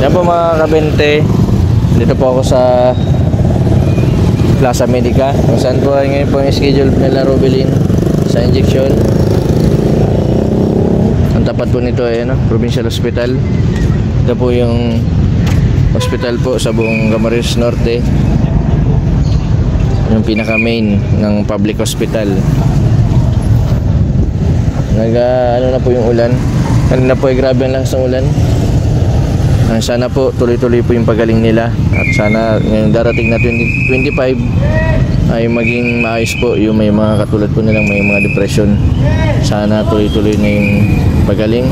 Yan po mga kabente, dito po ako sa Plaza Medica kung saan po ay ngayon po yung schedule nila Robilin sa injection. Ang tapat po nito ay Provincial Hospital. Ito po yung hospital po sa buong Camarines Norte, yung pinaka main ng public hospital. Na po yung ulan. Kanina po ay grabe ang lakas ng ulan. Sana po tuloy-tuloy po yung pagaling nila at sana ngayong darating na 2025 ay maging maayos po yung may mga katulad po nilang may mga depression. Sana tuloy-tuloy na yung pagaling.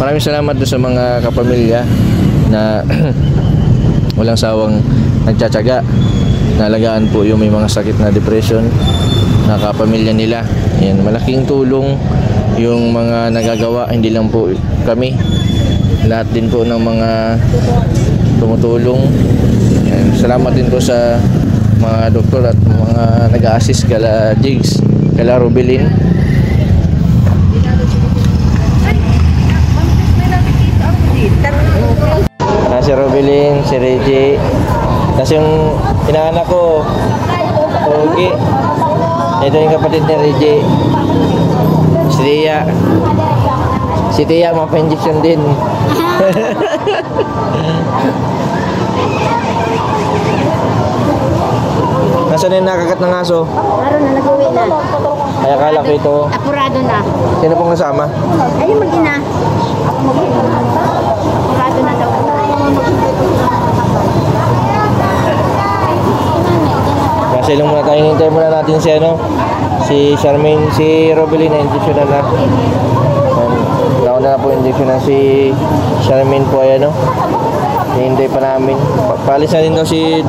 Maraming salamat doon sa mga kapamilya na walang sawang nagtsatsaga nalagaan po yung may mga sakit na depression na kapamilya nila. Yan, malaking tulong yung mga nagagawa, hindi lang po kami, lahat din po ng mga tumutulong. Yan, salamat din po sa mga doktor at mga nag-a-assist kala Jigs, kala Robilin. Si Robilin, si Reggie, tapos yung inaanak ko, Pogi. Ito yung kapatid ni Reggie, si Tia. Si Tia mapa-injection din. Nasaan yung nakagat ng aso? Naroon na, nag-uwi na. Ay, akala ko ito. Apurado na. Sino pong kasama? Ayun, mag-ina. Apurado na daw. Kasi lang muna tayo, hintay muna natin si Charmaine, si Robilin na injection na. Nauna na po injection na si Charmaine po ay hintay pa namin. Palis na din daw si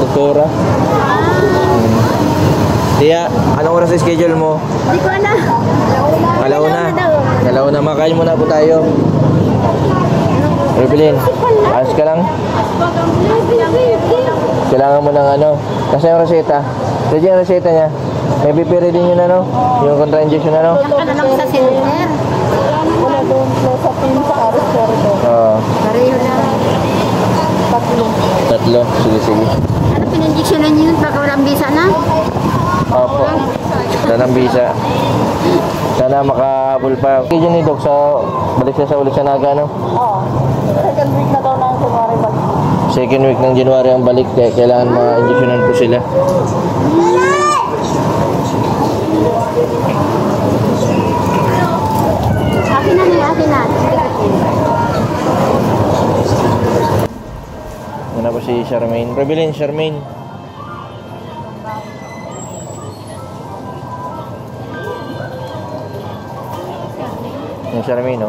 Doktora. Tia, anong oras sa schedule mo? Hindi ko alam. Alauna, makain muna po tayo. Robilin, ayos ka lang? Kailangan mo ng kasi yung reseta. Ready yung reseta niya. May BP din yun yung contra-injection Yan ka na lang sa center. Wala doon sa pin sa Aris Corridor. Oo. Pareho na. Tatlo. Sige. Ano pininjeksyonan niyo yun? Baka walang bisa na? Opo. Walang bisa. Sana makahabol pa. Kaya ni Doc, balik siya sa ulit sa Naga, Oo. Second week na daw ng January balik. Second week ng January ang balik, kaya kailangan ma-injectionan po sila. Akin na. Yan na po si Charmaine. Robilin, Charmaine. Yung Charmaine,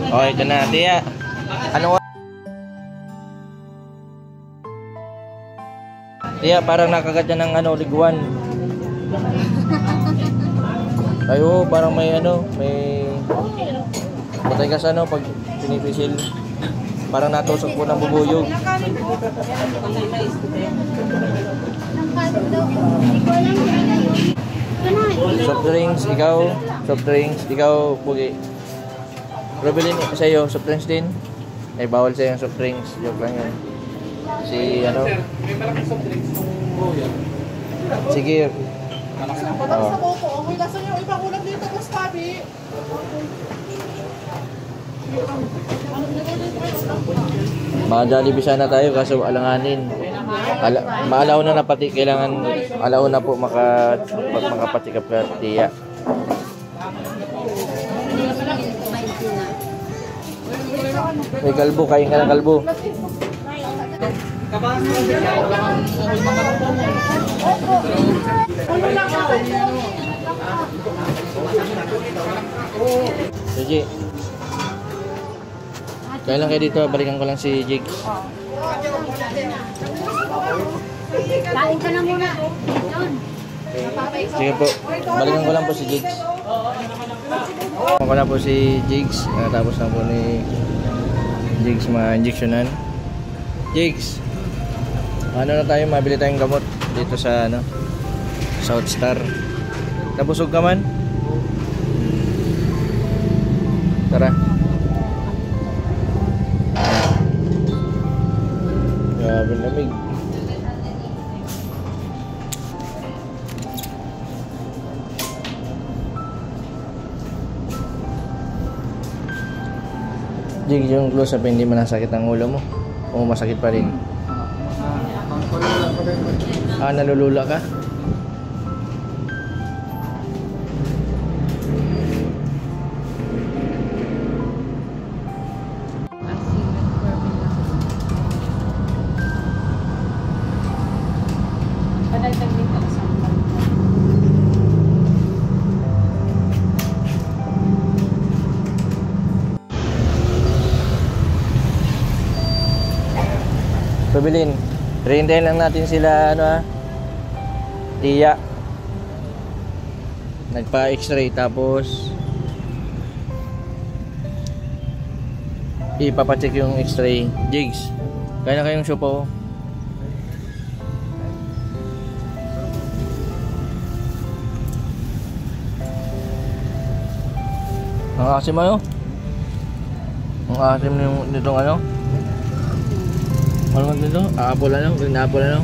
Oh, ito na, Tia. Tia, parang nakagat yan ng liguan. Ay, parang may patay ka sa pag pinipisil. Parang natusok po ng bubuyog. Soft drinks, ikaw, Pugi. Robilin, sa'yo, soft drinks din? Ay, bawal sa'yo yung soft drinks. Joke lang yun. Si, May malaking soft drinks kung yan. Sige. Pagkat sa boto, amoy lasa niyo ibang ulam dito, Boss Tabi. Madali sana tayo kaso alanganin. Maalaw na pati kailangan alaw na po makapatikap ka, Tia. May kalbo, kain ka ng kalbo. Sige. Kaya lang kayo dito, balikan ko lang si Jigs. Kain ka na muna. Sige po, balikan ko lang po si Jigs. Ako na po si Jigs, tapos na po ni Jigs ma-injectionan. Jigs. Ano na tayo, mabili tayong gamot dito sa ano, South Star. Nabusog ka man? Tara. Grabe lamig. Jig, yung close up, hindi manasakit ang ulo mo? O masakit pa rin? Ah, nalulula ka? Pabilin, rintayin lang natin sila ano tiya. Nagpa x-ray tapos ipapacheck yung x-ray. Jigs, kaya na kayong supo. Ang asim mo. Ang asim nitong ano. Ano dito? Aapol ano? Naapol ano?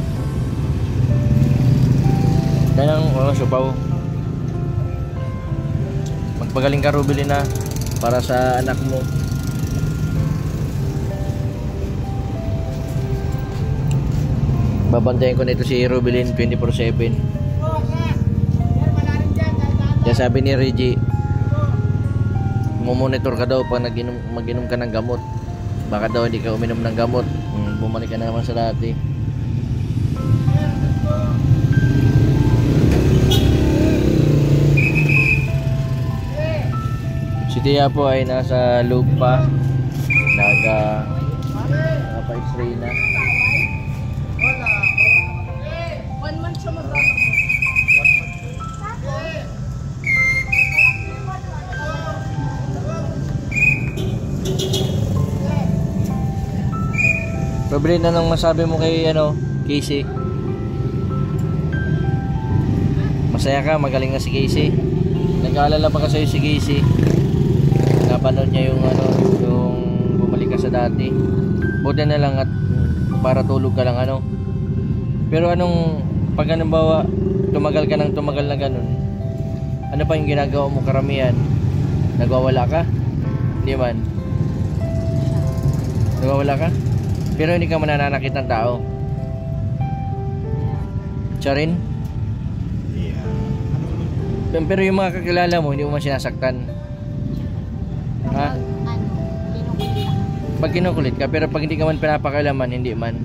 Kaya nang supaw. Magpagaling ka, Rubilin, na para sa anak mo. Babantayan ko nito si Rubilin 24/7. Kaya sabi ni Reggie, mumonitor ka daw pag mag-inom ka ng gamot. Baka daw hindi ka uminom ng gamot, bumalik ka na naman sa dati. Si Tia po ay nasa loob pa, napa-x-ray na. 1 month siya mag Problem, anong masabi mo kay Casey? Masaya ka, magaling na si Casey. Nag-aalala pa kasi si Casey. Napanood niya yung bumalik ka sa dati. Buti na lang at para tulog ka lang Pero pag bawa tumagal ka ng tumagal na ganun, ano pa yung ginagawa mo karamihan? Nagwawala ka? Hindi man. Nagwawala ka? Pero hindi ka mananakit ng tao. Siya rin? Yeah. Pero yung mga kakilala mo, hindi mo man sinasaktan. Ha? Pag kinukulit ka, pero pag hindi ka man pinapakailaman, hindi man.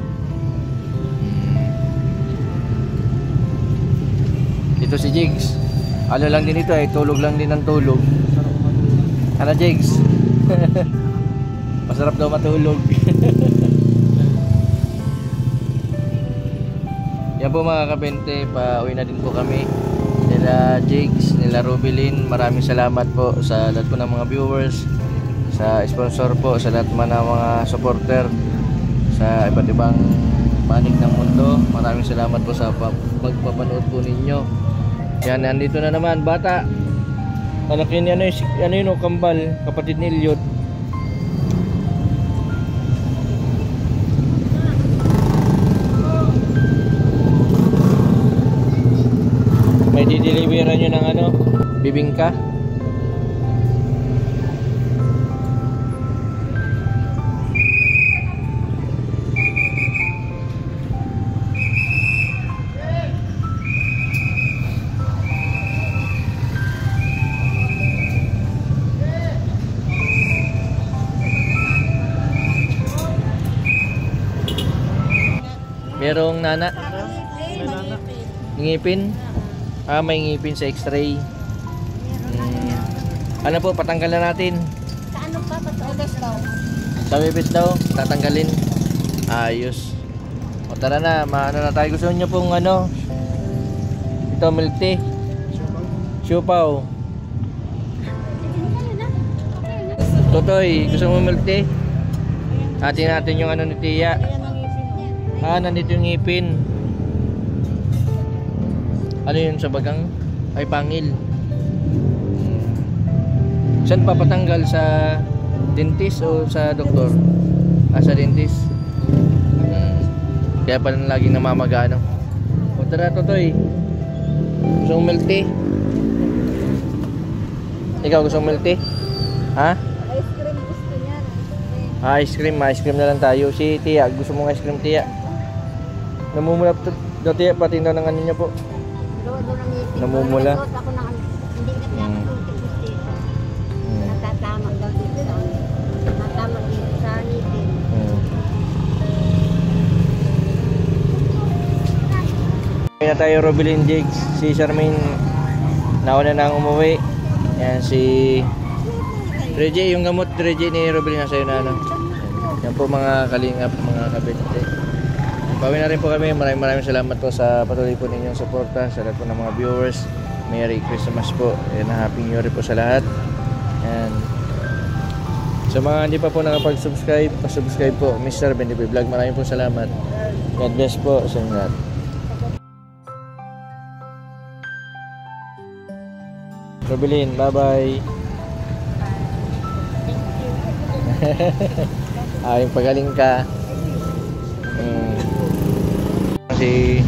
Ito si Jigs. Ano lang din ito tulog lang din ng tulog. Ano, Jigs? Masarap daw matulog. Yan po mga kabente, pauwi na din po kami. Nila Jigs, nila Rubilin. Maraming salamat po sa lahat po ng mga viewers, sa sponsor po, sa lahat man ng mga supporter sa iba't ibang panig ng mundo. Maraming salamat po sa pagpapanood po ninyo. Yan, nandito na naman bata. Anak yun, kambal, kapatid ni Eliot. May dideliveran nyo ng bibingka. Merong nana? Ngipin? Ah, may ngipin sa x-ray. Ano po, patanggal na natin. Sa ano pa? Pag-ogas daw. Sa bibis daw, tatanggalin. Ayos. O tara na, maano na tayo. Gusto nyo pong ito, milk tea. Siupaw. Totoy, gusto mo milk tea? Atin natin yung ni Tia. Ayan ang ipin Nandito yung ngipin. Ano yun sa bagang? Ay, pangil. Saan papatanggal? Sa dentist o sa doktor? Sa dentist. Kaya pala laging namamaga, no? O tara, Totoy. Gusto mong milk tea? Ikaw gusto mong milk tea? Ha? Ice cream gusto niya. Ice cream na lang tayo. Si Tia, gusto mong ice cream, Tia? Namumula daw, Tia, pati daw ng ano niya po. Doon ang ngipin. Namumula. Doon ako ng hindi na pinakatutik dito. Hmm. Natatama daw dito sa natama dito sa ngipin. Kaya tayo, Robilin Jigs. Si Charmaine nauna na ang umuwi. Yan si Reggie, yung gamot Reggie ni Robilin nasa iyo na ano. Yan po mga kalingap, mga kabete. Bawi na rin po kami. Maraming salamat po sa patuloy po ninyong suporta sa lahat po ng mga viewers. Merry Christmas po and Happy New Year po sa lahat. And sa mga hindi pa po nakapag-subscribe, pa-subscribe po. Mr. Bendiboy Vlog, maraming po salamat. God bless po sa inyo lahat. Robilin, bye-bye. Yung pagaling ka. Si